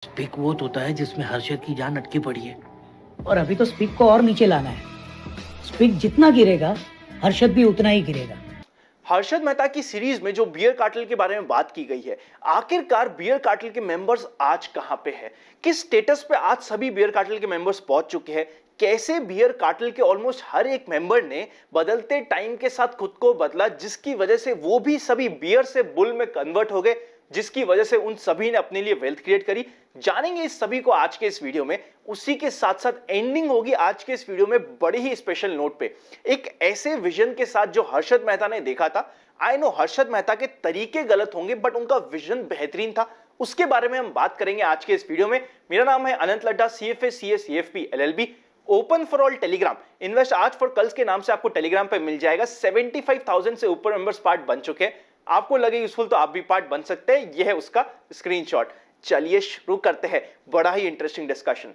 Speak वो तोता है जिसमें हर्षद की जान अटकी पड़ी है। और अभी तो स्पिक को और नीचे लाना है। स्पिक जितना गिरेगा हर्षद भी उतना ही गिरेगा। हर्षद मेहता की सीरीज में जो बियर कार्टेल के बारे में बात की गई है, आखिरकार बियर कार्टेल के मेंबर्स आज कहां पे हैं? किस स्टेटस पे आज सभी बियर कार्टेल के मेंबर्स पहुंच चुके हैं? कैसे बियर कार्टेल के ऑलमोस्ट हर एक मेंबर ने बदलते टाइम के साथ खुद को बदला, जिसकी वजह से वो भी सभी बियर से बुल में कन्वर्ट हो गए, जिसकी वजह से उन सभी ने अपने लिए वेल्थ क्रिएट करी। जानेंगे इस सभी को आज के इस वीडियो में। उसी के साथ साथ एंडिंग होगी आज के इस वीडियो में बड़ी ही स्पेशल नोट पे, एक ऐसे विजन के साथ जो हर्षद मेहता ने देखा था। आई नो हर्षद मेहता के तरीके गलत होंगे, बट उनका विजन बेहतरीन था। उसके बारे में हम बात करेंगे आज के इस वीडियो में। मेरा नाम है Anant Ladda, CFA CA CFP LLB, open for all Telegram. Invest आज फॉर कल्स के नाम से आपको टेलीग्राम पे मिल जाएगा। 75,000 से ऊपर मेंबर्स पार्ट बन चुके हैं। आपको लगे यूजफुल तो आप भी पार्ट बन सकते हैं। यह है उसका स्क्रीनशॉट। चलिए शुरू करते हैं बड़ा ही इंटरेस्टिंग डिस्कशन।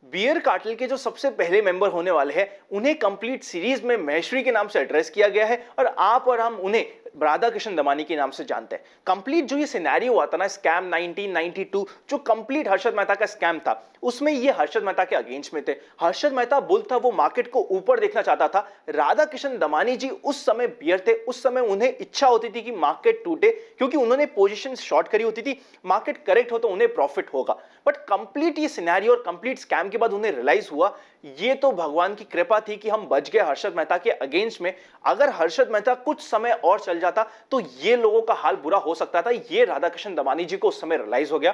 बियर कार्टेल के जो सबसे पहले मेंबर होने वाले हैं, उन्हें कंप्लीट सीरीज में महेश्वरी के नाम से एड्रेस किया गया है और आप और हम उन्हें राधा कृष्ण दमानी के नाम से जानते हैं। कंप्लीट जो ये सिनेरियो आता ना, स्कैम 1992, जो कंप्लीट हर्षद मेहता का स्कैम था, उसमें ये हर्षद मेहता के अगेंस्ट में थे। हर्षद मेहता बुल था, वो मार्केट को ऊपर देखना चाहता था। राधा कृष्ण दमानी जी उस समय बियर थे। उस समय उन्हें इच्छा होती थी कि मार्केट टूटे, क्योंकि उन्होंने पोजीशन शॉर्ट करी होती थी। मार्केट करेक्ट हो तो उन्हें प्रॉफिट होगा। बट कंप्लीट ये सिनेरियो और कंप्लीट स्कैम के बाद उन्हें रियलाइज हुआ, ये तो भगवान की कृपा थी कि हम बच गए हर्षद मेहता के अगेंस्ट में। अगर हर्षद मेहता कुछ समय और चल जाता तो ये लोगों का हाल बुरा हो सकता था। ये राधा कृष्ण दमानी जी को उस समय रियलाइज हो गया।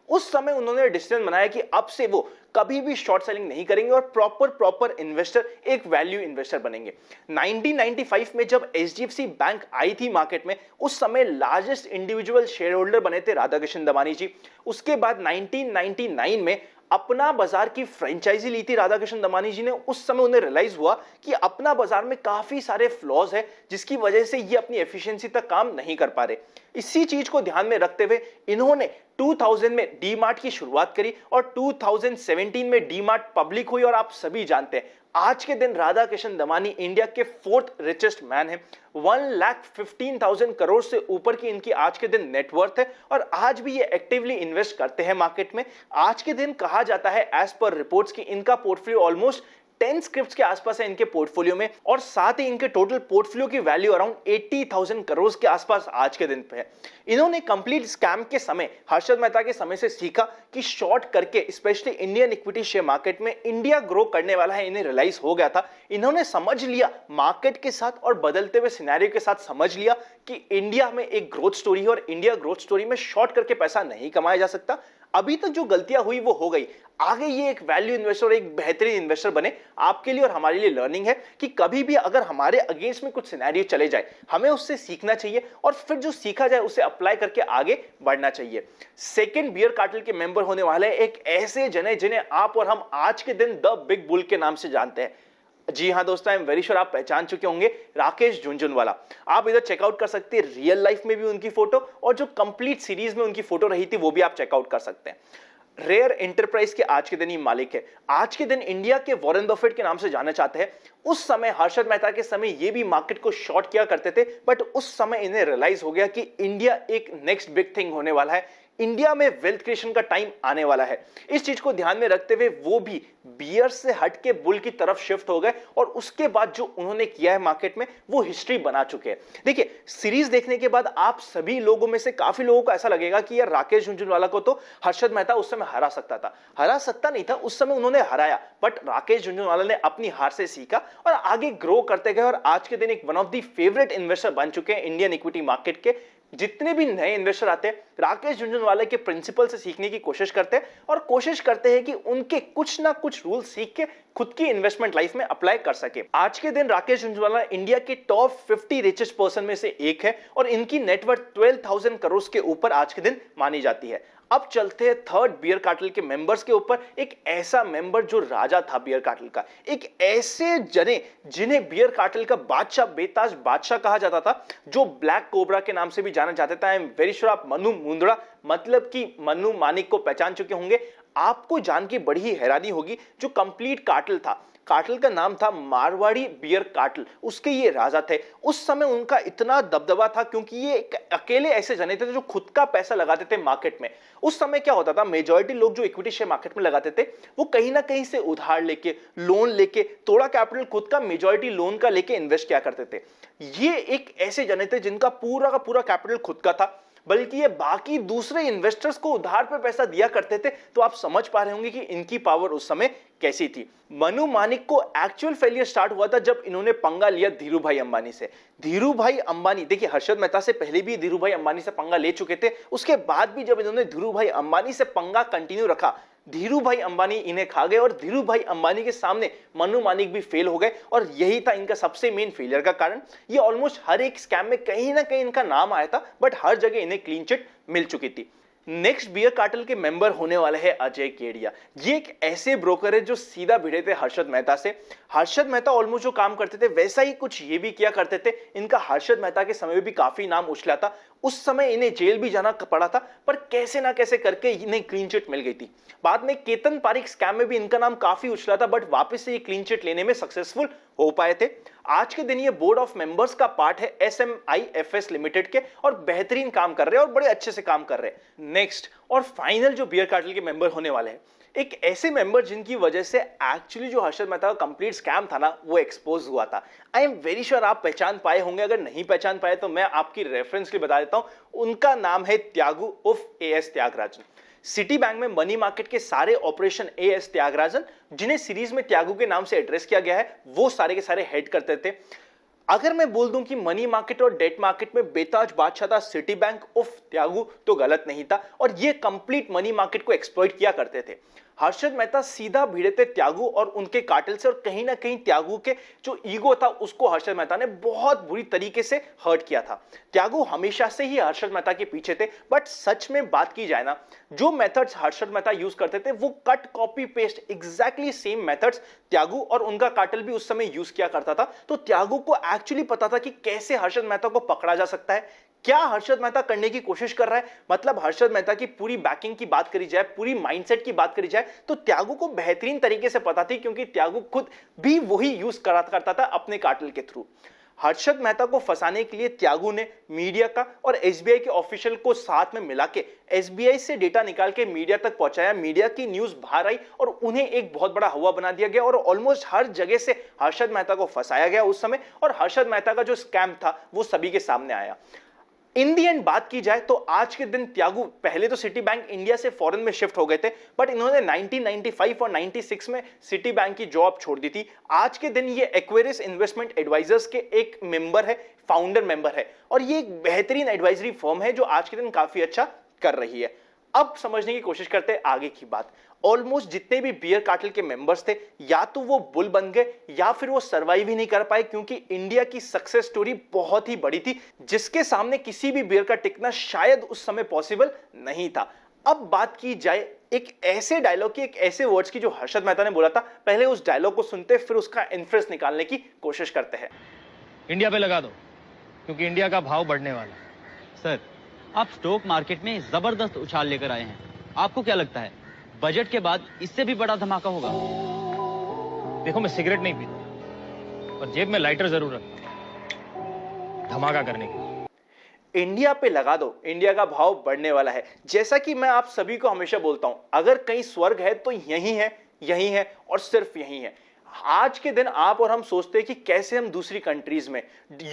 उस समय उन्होंने डिसीजन बनाया कि अब से वो कभी भी शॉर्ट सेलिंग नहीं करेंगे और प्रॉपर इन्वेस्टर, एक वैल्यू इन्वेस्टर बनेंगे। 1995 में जब HDFC बैंक आई थी मार्केट में, उस समय लार्जेस्ट इंडिविजुअल शेयर होल्डर बने थे राधा कृष्ण दमानी जी। उसके बाद 1999 में अपना बाजार की फ्रेंचाइजी ली थी राधा कृष्ण दमानी जी ने। उस समय उन्हें रियलाइज हुआ कि अपना बाजार में काफी सारे फ्लॉज है, जिसकी वजह से ये अपनी एफिशिएंसी तक काम नहीं कर पा रहे। इसी चीज को ध्यान में रखते हुए इन्होंने 2000 में डीमार्ट की शुरुआत करी और 2017 में डीमार्ट पब्लिक हुई। और आप सभी जानते हैं आज के दिन राधा कृष्ण दमानी इंडिया के 4th रिचेस्ट मैन है। 1,15,000 करोड़ से ऊपर की इनकी आज के दिन नेटवर्थ है और आज भी ये एक्टिवली इन्वेस्ट करते हैं मार्केट में। आज के दिन कहा जाता है एज पर रिपोर्ट्स कि इनका पोर्टफोलियो ऑलमोस्ट 10 स्क्रिप्ट्स के आसपास है इनके पोर्टफोलियो में, और साथ ही इनके टोटल पोर्टफोलियो की वैल्यू अराउंड 80,000 करोड़ के आसपास आज के दिन पे है। इन्होंने कंप्लीट स्कैम के समय, हर्षद मेहता के समय से सीखा कि शॉर्ट करके specially Indian equity share market में इंडिया ग्रो करने वाला है। इन्हें रियलाइज हो गया था। इन्होंने समझ लिया मार्केट के साथ और बदलते हुए सिनेरियो के साथ समझ लिया कि इंडिया में एक ग्रोथ स्टोरी है और इंडिया ग्रोथ स्टोरी में शॉर्ट करके पैसा नहीं कमाया जा सकता। अभी तक जो गलतियां हुई वो हो गई। आगे ये एक वैल्यू इन्वेस्टर और एक बेहतरीन इन्वेस्टर बने। आपके लिए और हमारे लिए लर्निंग है कि कभी भी अगर हमारे अगेंस्ट में कुछ सिनेरियो चले जाए, हमें उससे सीखना चाहिए और फिर जो सीखा जाए उसे अप्लाई करके आगे बढ़ना चाहिए। सेकंड बियर कार्टेल के मेंबर होने वाले एक ऐसे जने जिन्हें आप और हम आज के दिन द बिग बुल के नाम से जानते हैं। जी हाँ दोस्तों, आई एम वेरी श्योर आप पहचान चुके होंगे, राकेश झुनझुनवाला। आप इधर चेकआउट कर सकते हैं, रियल लाइफ में भी उनकी फोटो और जो कंप्लीट सीरीज में उनकी फोटो रही थी वो भी आप चेकआउट कर सकते हैं। रेयर एंटरप्राइज के आज के दिन ही मालिक है। आज के दिन इंडिया के वॉरेन बफेट के नाम से जाना चाहते हैं। उस समय हर्षद मेहता के समय ये भी मार्केट को शॉर्ट किया करते थे, बट उस समय इन्हें रियलाइज हो गया कि इंडिया एक नेक्स्ट बिग थिंग होने वाला है। इंडिया में वेल्थ क्रिएशन का टाइम आने वाला है। इस चीज को ध्यान में रखते हुए वो भी बियर से हट के बुल की तरफ शिफ्ट हो गए और उसके बाद जो उन्होंने किया है मार्केट में वो हिस्ट्री बना चुके हैं। देखिए, सीरीज देखने के बाद आप सभी लोगों में से काफी लोगों को ऐसा लगेगा कि यार राकेश झुनझुनवाला को तो हर्षद मेहता उस समय हरा सकता था। हरा सकता नहीं था, उस समय उन्होंने हराया, बट राकेश झुनझुनवाला ने अपनी हार से सीखा और आगे ग्रो करते गए और आज के दिन एक one of the favourite investor बन चुके हैं इंडियन इक्विटी मार्केट के। जितने भी नए इन्वेस्टर आते हैं राकेश झुनझुनवाला के प्रिंसिपल से सीखने की कोशिश करते हैं और कोशिश करते हैं कि उनके कुछ ना कुछ रूल सीख के खुद की इन्वेस्टमेंट लाइफ में अप्लाई कर सके। आज के दिन राकेश झुनझुनवाला इंडिया के टॉप 50 रिचेस्ट पर्सन में से एक है और इनकी नेटवर्थ 12,000 करोड़ के ऊपर आज के दिन मानी जाती है। अब चलते हैं थर्ड बियर कार्टेल के मेंबर्स के ऊपर। एक ऐसा मेंबर जो राजा था बियर कार्टेल का, एक ऐसे जने जिन्हें बियर कार्टेल का बादशाह, बेताज बादशाह कहा जाता था, जो ब्लैक कोबरा के नाम से भी जाना जाता था। आई एम वेरी श्योर आप मनु मुंद्रा मतलब कि मन्नू मानिक को पहचान चुके होंगे। आपको जान के बड़ी ही हैरानी होगी, जो कंप्लीट कार्टेल था कार्टेल का नाम था मारवाड़ी बियर कार्टेल, उसके ये राजा थे। उस समय उनका इतना दबदबा था क्योंकि ये अकेले ऐसे जने थे जो खुद का पैसा लगाते थे मार्केट में। उस समय क्या होता था, मेजॉरिटी लोग जो इक्विटी शेयर मार्केट में लगाते थे वो कहीं ना कहीं से उधार लेके, लोन लेके, थोड़ा कैपिटल खुद का मेजॉरिटी लोन का लेके इन्वेस्ट किया करते थे। ये एक ऐसे जने थे जिनका पूरा का पूरा कैपिटल खुद का था, बल्कि ये बाकी दूसरे इन्वेस्टर्स को उधार पे पैसा दिया करते थे। तो आप समझ पा रहे होंगे कि इनकी पावर उस समय कैसी थी। मनु मानिक को एक्चुअल फेलियर स्टार्ट हुआ था जब इन्होंने पंगा लिया धीरूभाई अंबानी से। धीरूभाई अंबानी, देखिए हर्षद मेहता से पहले भी धीरूभाई अंबानी से पंगा ले चुके थे, उसके बाद भी जब इन्होंने धीरूभाई अंबानी से पंगा कंटिन्यू रखा, धीरूभाई अंबानी इन्हें खा गए और धीरूभाई अंबानी के सामने मनु मानिक भी फेल हो गए। और यही था इनका सबसे मेन फेलियर का कारण। ये ऑलमोस्ट हर एक स्कैम में कहीं ना कहीं इनका नाम आया था, बट हर जगह इन्हें क्लीन चिट मिल चुकी थी। नेक्स्ट बियर कार्टेल के मेंबर होने वाले हैं अजय केडिया। ये एक ऐसे ब्रोकर है जो सीधा भिड़े थे हर्षद मेहता से। हर्षद मेहता ऑलमोस्ट जो काम करते थे वैसा ही कुछ ये भी किया करते थे। इनका हर्षद मेहता के समय में भी काफी नाम उछला था। उस समय इन्हें जेल भी जाना पड़ा था, पर कैसे ना कैसे करके इन्हें क्लीन चिट मिल गई थी। बाद में केतन पारिक स्कैम में भी इनका नाम काफी उछला था, बट वापस से ये क्लीन चिट लेने में सक्सेसफुल हो पाए थे। आज के दिन ये बोर्ड ऑफ मेंबर्स का पार्ट है SMIFS लिमिटेड के और बेहतरीन काम कर रहे हैं और बड़े अच्छे से काम कर रहे हैं। नेक्स्ट और फाइनल जो बियर कार्टेल के मेंबर होने वाले हैं, एक ऐसे मेंबर जिनकी वजह से एक्चुअली जो हर्षद मेहता का कंप्लीट स्कैम था ना, वो एक्सपोज हुआ था। आई एम वेरी श्योर आप पहचान पाए होंगे, अगर नहीं पहचान पाए तो मैं आपकी रेफरेंस के लिए बता देता हूं। उनका नाम है त्यागू उर्फ AS त्यागराजन। सिटी बैंक में मनी मार्केट के सारे ऑपरेशन AS त्यागराजन, जिन्हें सीरीज में त्यागू के नाम से एड्रेस किया गया है, वो सारे के सारे हेड करते थे। अगर मैं बोल दूं कि मनी मार्केट और डेट मार्केट में बेताज बादशाह था सिटी बैंक उफ त्यागू, तो गलत नहीं था। और ये कंप्लीट मनी मार्केट को एक्सप्लॉइट किया करते थे। हर्षद मेहता सीधा भिड़े थे त्यागू और उनके कार्टेल से, और कहीं ना कहीं त्यागू के जो ईगो था उसको हर्षद मेहता ने बहुत बुरी तरीके से हर्ट किया था। त्यागू हमेशा से ही हर्षद मेहता के पीछे थे, बट सच में बात की जाए ना, जो मेथड्स हर्षद मेहता यूज करते थे वो cut copy paste exactly same methods त्यागू और उनका कार्टेल भी उस समय यूज किया करता था। तो त्यागू को एक्चुअली पता था कि कैसे हर्षद मेहता को पकड़ा जा सकता है, क्या हर्षद मेहता करने की कोशिश कर रहा है। मतलब हर्षद मेहता की पूरी बैकिंग की बात करी जाए, पूरी माइंडसेट की बात करी जाए, तो त्यागू को बेहतरीन तरीके से पता थी, क्योंकि त्यागू खुद भी वही यूज करता था अपने कार्टेल के थ्रू। हर्षद मेहता को फंसाने के लिए त्यागू ने मीडिया का और SBI के ऑफिशियल को साथ में मिला के SBI से डेटा निकाल के मीडिया तक पहुंचाया। मीडिया की न्यूज बाहर आई और उन्हें एक बहुत बड़ा हवा बना दिया गया और ऑलमोस्ट हर जगह से हर्षद मेहता को फंसाया गया उस समय। और हर्षद मेहता का जो स्कैम था वो सभी के सामने आया। इन दी एंड बात की जाए तो आज के दिन त्यागू पहले तो सिटी बैंक इंडिया से फॉरेन में शिफ्ट हो गए थे, बट इन्होंने 1995 और 96 में सिटी बैंक की जॉब छोड़ दी थी। आज के दिन ये एक्वेरियस इन्वेस्टमेंट एडवाइजर्स के एक मेंबर है, फाउंडर मेंबर है, और ये एक बेहतरीन एडवाइजरी फर्म है जो आज के दिन काफी अच्छा कर रही है। अब समझने की कोशिश करते हैं आगे की बात। ऑलमोस्ट जितने भी बियर कार्टेल के मेंबर्स थे, या तो वो बुल बन गए या फिर वो सरवाइव ही नहीं कर पाए, क्योंकि इंडिया की सक्सेस स्टोरी बहुत ही बड़ी थी जिसके सामने किसी भी बियर का टिकना शायद उस समय पॉसिबल नहीं था। अब बात की जाए एक ऐसे डायलॉग की, एक ऐसे वर्ड्स की जो हर्षद मेहता ने बोला था। पहले उस डायलॉग को सुनते फिर उसका इन्फ्रेंस निकालने की कोशिश करते हैं। इंडिया पे लगा दो, क्योंकि इंडिया का भाव बढ़ने वाला है। सर, आप स्टॉक मार्केट में जबरदस्त उछाल लेकर आए हैं। आपको क्या लगता है बजट के बाद इससे भी बड़ा धमाका होगा? देखो, मैं सिगरेट नहीं पीता, पर जेब में लाइटर जरूर रखता हूं धमाका करने के लिए। इंडिया पे लगा दो, इंडिया का भाव बढ़ने वाला है। जैसा कि मैं आप सभी को हमेशा बोलता हूं, अगर कहीं स्वर्ग है तो यही है, यही है और सिर्फ यही है। आज के दिन आप और हम सोचते हैं कि कैसे हम दूसरी कंट्रीज में,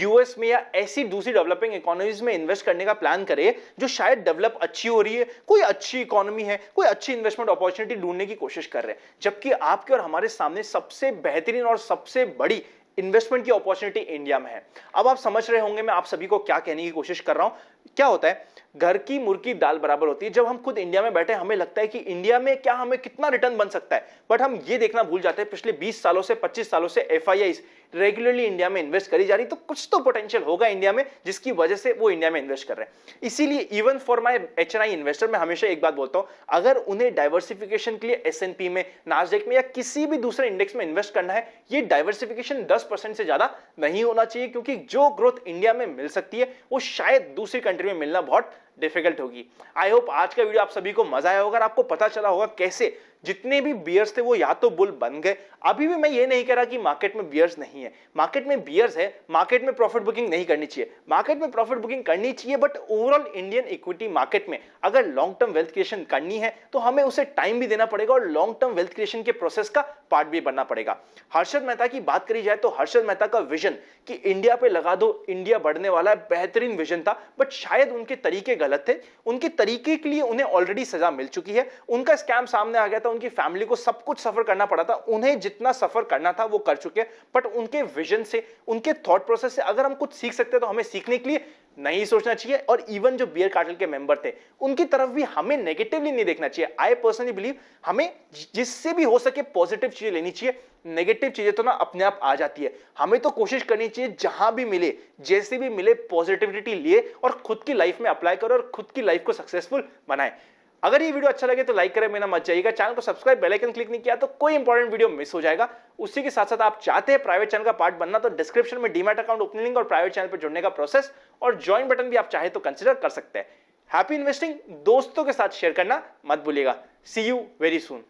US में या ऐसी दूसरी डेवलपिंग इकोनॉमीज में इन्वेस्ट करने का प्लान करें जो शायद डेवलप अच्छी हो रही है, कोई अच्छी इकोनॉमी है, कोई अच्छी इन्वेस्टमेंट अपॉर्चुनिटी ढूंढने की कोशिश कर रहे हैं, जबकि आपके और हमारे सामने सबसे बेहतरीन और सबसे बड़ी इन्वेस्टमेंट की अपॉर्चुनिटी इंडिया में है। अब आप समझ रहे होंगे मैं आप सभी को क्या कहने की कोशिश कर रहा हूं। क्या होता है, घर की मुर्गी दाल बराबर होती है। जब हम खुद इंडिया में बैठे हमें लगता है कि इंडिया में क्या हमें कितना रिटर्न बन सकता है, बट हम ये देखना भूल जाते हैं पिछले 20 सालों से 25 सालों से FIIs रेगुलरली इंडिया में इन्वेस्ट करी जा रही, तो कुछ तो पोटेंशियल होगा इंडिया में जिसकी वजह से वो इंडिया में इन्वेस्ट कर रहे हैं। इसीलिए even for my HNI investor मैं हमेशा एक बात बोलता हूं, अगर उन्हें डाइवर्सिफिकेशन के लिए S&P में, नास्डेक में या किसी भी दूसरे इंडेक्स में इन्वेस्ट करना है, ये डाइवर्सिफिकेशन 10% से ज्यादा नहीं होना चाहिए, क्योंकि जो ग्रोथ इंडिया में मिल सकती है वो शायद दूसरी कंट्री में मिलना बहुत डिफिकल्ट होगी। आई होप आज का वीडियो आप सभी को मजा आया होगा, आपको पता चला होगा कैसे जितने भी बियर्स थे वो या तो बुल बन गए। अभी भी मैं ये नहीं कह रहा कि मार्केट में बियर्स नहीं है, मार्केट में बियर्स है, मार्केट में प्रॉफिट बुकिंग नहीं करनी चाहिए, मार्केट में प्रॉफिट बुकिंग करनी चाहिए, but overall Indian equity market में अगर लॉन्ग टर्म वेल्थ क्रिएशन करनी है तो हमें उसे टाइम भी देना पड़ेगा और लॉन्ग टर्म वेल्थ क्रिएशन के प्रोसेस का पार्ट भी बनना पड़ेगा। हर्षद मेहता की बात करी जाए तो हर्षद मेहता का विजन कि इंडिया पे लगा दो, इंडिया बढ़ने वाला है, बेहतरीन विजन था, बट शायद उनके तरीके गलत थे। उनके तरीके के लिए उन्हें ऑलरेडी सजा मिल चुकी है, उनका स्कैम सामने आ गया था, उनकी फैमिली को सब कुछ सफर करना पड़ा था, उन्हें जितना सफर करना था वो कर चुके हैं। बट उनके विजन से, उनके थॉट प्रोसेस से अगर हम कुछ सीख सकते हैं तो हमें सीखने के लिए नहीं सोचना चाहिए। और इवन जो बियर कार्टेल के मेंबर थे उनकी तरफ भी हमें नेगेटिवली नहीं देखना चाहिए। आई पर्सनली बिलीव हमें जिससे भी हो सके पॉजिटिव चीजें लेनी चाहिए, नेगेटिव चीजें तो ना अपने आप आ जाती है। हमें तो कोशिश करनी चाहिए जहां भी मिले, जैसे भी मिले, पॉजिटिविटी लिए और खुद की लाइफ में अप्लाई करो और खुद की लाइफ को सक्सेसफुल बनाए। अगर ये वीडियो अच्छा लगे तो लाइक करें, मेरा मत जाइएगा। चैनल को सब्सक्राइब, बेल आइकन क्लिक नहीं किया तो कोई इंपॉर्टेंट वीडियो मिस हो जाएगा। उसी के साथ साथ आप चाहते हैं प्राइवेट चैनल का पार्ट बनना तो डिस्क्रिप्शन में डीमैट अकाउंट ओपनिंग लिंक और प्राइवेट चैनल पर जुड़ने का प्रोसेस और ज्वाइन बटन भी आप चाहे तो कंसिडर कर सकते हैं। हैप्पी इन्वेस्टिंग दोस्तों के साथ शेयर करना मत भूलिएगा। सी यू वेरी सून।